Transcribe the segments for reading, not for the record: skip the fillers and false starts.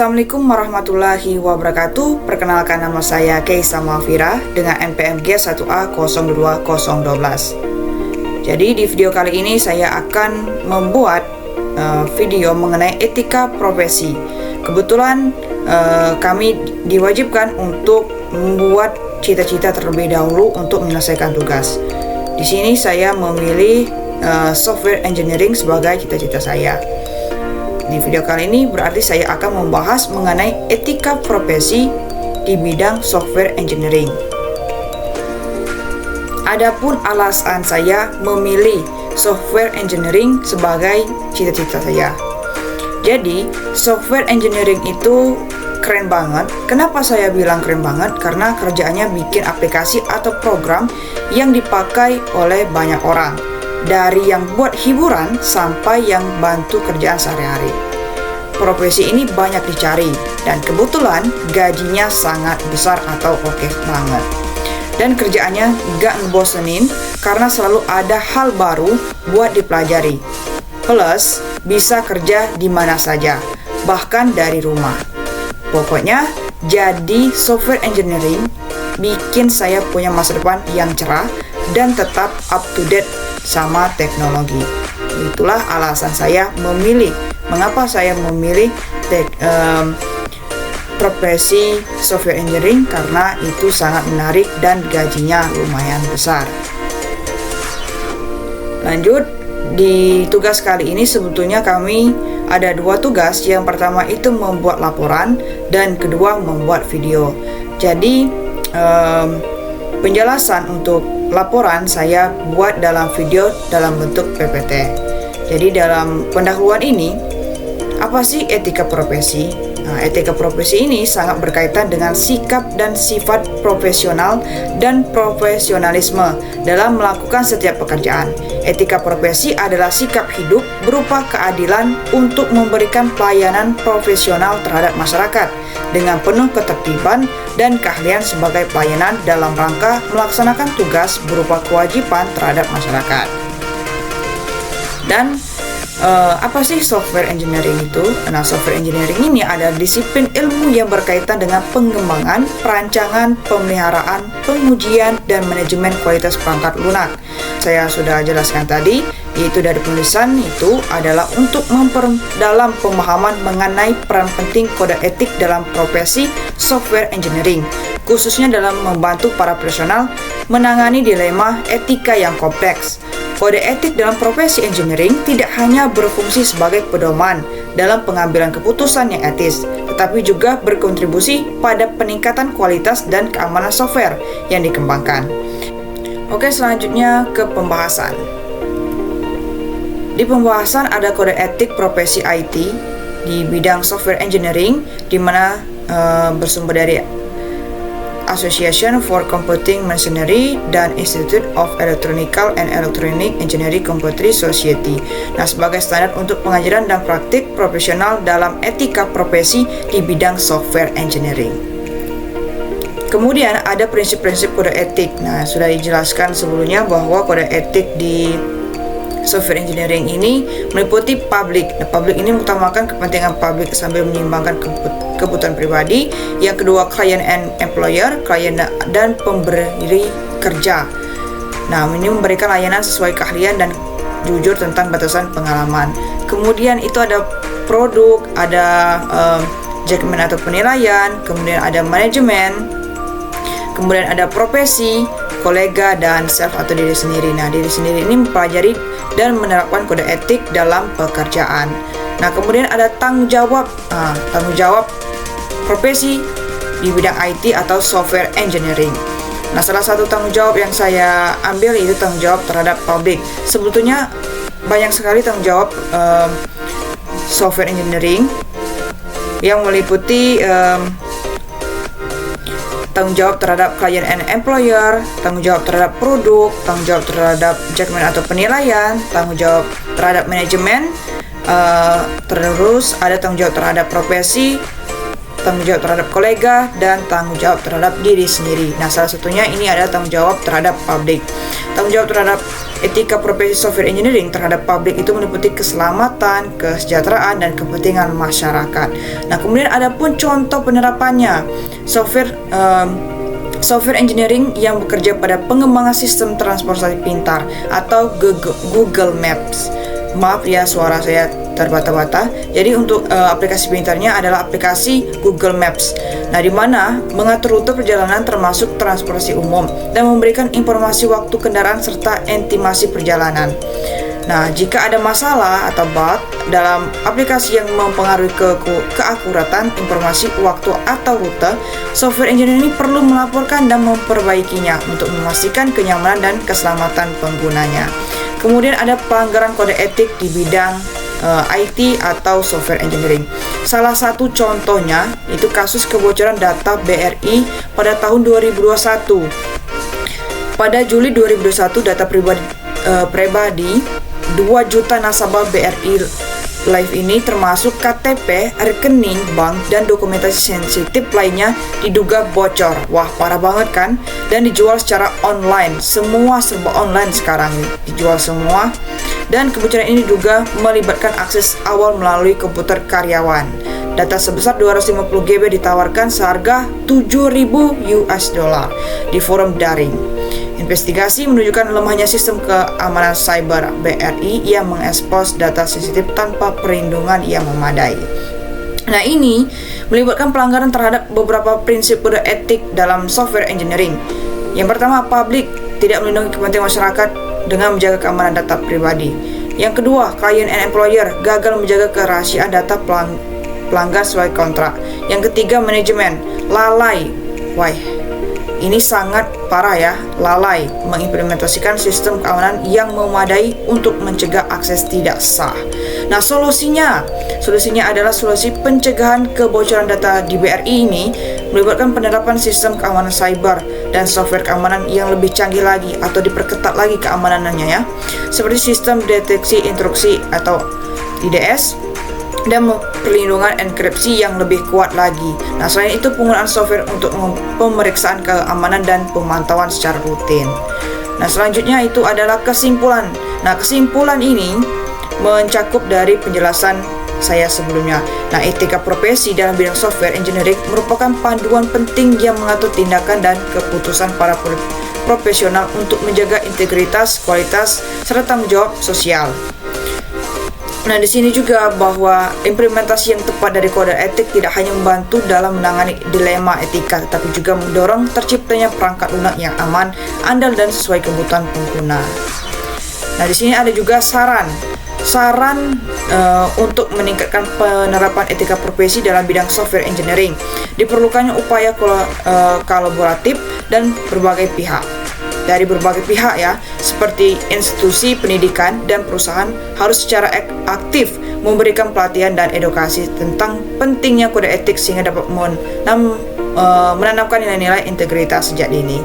Assalamualaikum warahmatullahi wabarakatuh. Perkenalkan, nama saya Keisa Mafira dengan NPMG 1A022012. Jadi di video kali ini saya akan membuat video mengenai etika profesi. Kebetulan kami diwajibkan untuk membuat cita-cita terlebih dahulu untuk menyelesaikan tugas. Di sini saya memilih software engineering sebagai cita-cita saya. Di video kali ini berarti saya akan membahas mengenai etika profesi di bidang software engineering. Adapun alasan saya memilih software engineering sebagai cita-cita saya. Jadi, software engineering itu keren banget. Kenapa saya bilang keren banget? Karena kerjaannya bikin aplikasi atau program yang dipakai oleh banyak orang. Dari yang buat hiburan sampai yang bantu kerjaan sehari-hari. Profesi ini banyak dicari dan kebetulan gajinya sangat besar atau oke banget. Dan kerjaannya gak ngebosenin karena selalu ada hal baru buat dipelajari. Plus, bisa kerja di mana saja, bahkan dari rumah. Pokoknya, jadi software engineering bikin saya punya masa depan yang cerah dan tetap up to date sama teknologi. Itulah alasan saya memilih. Mengapa saya memilih profesi software engineering? Karena itu sangat menarik dan gajinya lumayan besar. Lanjut, di tugas kali ini sebetulnya kami ada dua tugas. Yang pertama itu membuat laporan dan kedua membuat video. Jadi penjelasan untuk laporan saya buat dalam video dalam bentuk PPT. Jadi dalam pendahuluan ini, apa sih etika profesi? Nah, etika profesi ini sangat berkaitan dengan sikap dan sifat profesional dan profesionalisme dalam melakukan setiap pekerjaan. Etika profesi adalah sikap hidup berupa keadilan untuk memberikan pelayanan profesional terhadap masyarakat dengan penuh ketertiban dan keahlian sebagai pelayanan dalam rangka melaksanakan tugas berupa kewajiban terhadap masyarakat. Dan apa sih software engineering itu? Nah, software engineering ini adalah disiplin ilmu yang berkaitan dengan pengembangan, perancangan, pemeliharaan, pengujian, dan manajemen kualitas perangkat lunak. Saya sudah jelaskan tadi, yaitu dari penulisan itu adalah untuk memperdalam pemahaman mengenai peran penting kode etik dalam profesi software engineering, khususnya dalam membantu para profesional menangani dilema etika yang kompleks. Kode etik dalam profesi engineering tidak hanya berfungsi sebagai pedoman dalam pengambilan keputusan yang etis, tetapi juga berkontribusi pada peningkatan kualitas dan keamanan software yang dikembangkan. Oke, selanjutnya ke pembahasan. Di pembahasan ada kode etik profesi IT di bidang software engineering, di mana bersumber dari Association for Computing Machinery dan Institute of Electronical and Electronic Engineering Computery Society. Nah, sebagai standar untuk pengajaran dan praktik profesional dalam etika profesi di bidang software engineering. Kemudian ada prinsip-prinsip kode etik. Nah, sudah dijelaskan sebelumnya bahwa kode etik di software engineering ini meliputi public. Nah, public ini mengutamakan kepentingan publik sambil menyeimbangkan kebutuhan pribadi. Yang kedua, client and employer, klien dan pemberi kerja. Nah, ini memberikan layanan sesuai keahlian dan jujur tentang batasan pengalaman. Kemudian itu ada produk, ada judgment atau penilaian, kemudian ada manajemen, kemudian ada profesi, kolega, dan self atau diri sendiri. Nah, diri sendiri ini mempelajari dan menerapkan kode etik dalam pekerjaan. Nah, kemudian ada tanggung jawab profesi di bidang IT atau software engineering. Nah, salah satu tanggung jawab yang saya ambil yaitu tanggung jawab terhadap publik. Sebetulnya banyak sekali tanggung jawab software engineering yang meliputi tanggung jawab terhadap client and employer, tanggung jawab terhadap produk, tanggung jawab terhadap judgment atau penilaian, tanggung jawab terhadap manajemen, terus ada tanggung jawab terhadap profesi, tanggung jawab terhadap kolega, dan tanggung jawab terhadap diri sendiri. Nah, salah satunya ini adalah tanggung jawab terhadap publik. Tanggung jawab terhadap etika profesi software engineering terhadap publik itu meliputi keselamatan, kesejahteraan, dan kepentingan masyarakat. Nah, kemudian ada pun contoh penerapannya. Software engineering yang bekerja pada pengembangan sistem transportasi pintar atau Google Maps. Maaf ya, suara saya terbata-bata. Jadi untuk aplikasi pintarnya adalah aplikasi Google Maps. Nah, di mana mengatur rute perjalanan termasuk transportasi umum dan memberikan informasi waktu kendaraan serta estimasi perjalanan. Nah, jika ada masalah atau bug dalam aplikasi yang mempengaruhi keakuratan informasi waktu atau rute, software engineer ini perlu melaporkan dan memperbaikinya untuk memastikan kenyamanan dan keselamatan penggunanya. Kemudian ada pelanggaran kode etik di bidang IT atau software engineering. Salah satu contohnya itu kasus kebocoran data BRI pada tahun 2021. Pada Juli 2021, data pribadi 2 juta nasabah BRI Live ini termasuk KTP, rekening bank, dan dokumentasi sensitif lainnya diduga bocor. Wah, parah banget kan? Dan dijual secara online. Semua serba online sekarang nih, dijual semua. Dan kebocoran ini juga melibatkan akses awal melalui komputer karyawan. Data sebesar 250 GB ditawarkan seharga $7.000 di forum daring. Investigasi menunjukkan lemahnya sistem keamanan cyber BRI yang mengekspos data sensitif tanpa perlindungan yang memadai. Nah, ini melibatkan pelanggaran terhadap beberapa prinsip kode etik dalam software engineering. Yang pertama, publik tidak melindungi kepentingan masyarakat dengan menjaga keamanan data pribadi. Yang kedua, client and employer gagal menjaga kerahasiaan data pelanggan sesuai kontrak. Yang ketiga, manajemen lalai. Wah, ini sangat parah ya, lalai mengimplementasikan sistem keamanan yang memadai untuk mencegah akses tidak sah. Nah, solusinya adalah solusi pencegahan kebocoran data di BRI ini melibatkan penerapan sistem keamanan cyber dan software keamanan yang lebih canggih lagi atau diperketat lagi keamanannya ya, seperti sistem deteksi intrusi atau IDS dan perlindungan enkripsi yang lebih kuat lagi. Nah, selain itu penggunaan software untuk pemeriksaan keamanan dan pemantauan secara rutin. Nah, selanjutnya itu adalah kesimpulan. Nah, kesimpulan ini mencakup dari penjelasan saya sebelumnya. Nah, etika profesi dalam bidang software engineering merupakan panduan penting yang mengatur tindakan dan keputusan para profesional untuk menjaga integritas, kualitas, serta tanggung jawab sosial. Nah, di sini juga bahwa implementasi yang tepat dari kode etik tidak hanya membantu dalam menangani dilema etika, tetapi juga mendorong terciptanya perangkat lunak yang aman, andal, dan sesuai kebutuhan pengguna. Nah, di sini ada juga saran untuk meningkatkan penerapan etika profesi dalam bidang software engineering. Diperlukannya upaya kolaboratif dan berbagai pihak. Dari berbagai pihak ya, seperti institusi pendidikan dan perusahaan harus secara aktif memberikan pelatihan dan edukasi tentang pentingnya kode etik sehingga dapat menanamkan nilai-nilai integritas sejak dini.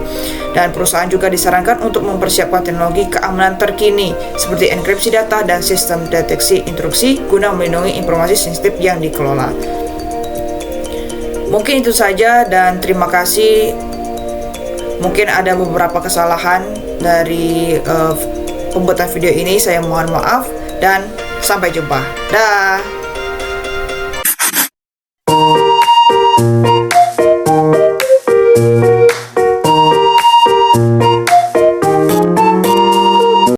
Dan perusahaan juga disarankan untuk mempersiapkan teknologi keamanan terkini seperti enkripsi data dan sistem deteksi intrusi guna melindungi informasi sensitif yang dikelola. Mungkin itu saja dan terima kasih. Mungkin ada beberapa kesalahan dari pembuatan video ini, saya mohon maaf dan sampai jumpa. Dah.